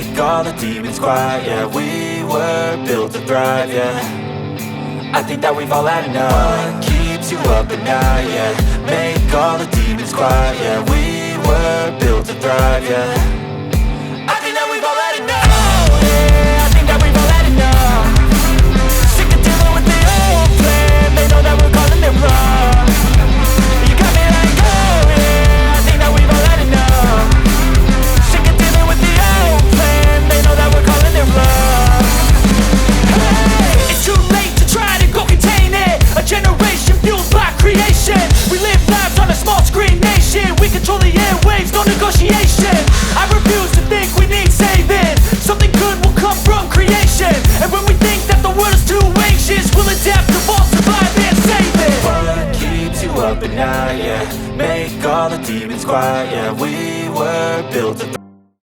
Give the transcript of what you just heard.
make all the demons quiet. Yeah, we were built to thrive, yeah. I think that we've all had enough. What keeps you up at night, yeah. Make all the demons quiet, yeah. We were built to thrive, yeah. I think that we've all had enough. Oh yeah, I think that we've all had enough. Sick of dealing with the old plan. They know that we're calling it wrong. You got me like, oh yeah, I think that we've all had enough. Sick of dealing with the old plan. They know that we're calling it wrong. Hey, it's too late to try to go contain it. A generation fueled by creation. We live lives on a small screen nation. We control the airwaves, no negotiation. I refuse to think we need saving. Something good will come from creation. And when we think that the world is too anxious, we'll adapt, evolve, survive and save it. What keeps you up at night, yeah. Make all the demons quiet, yeah. We were built to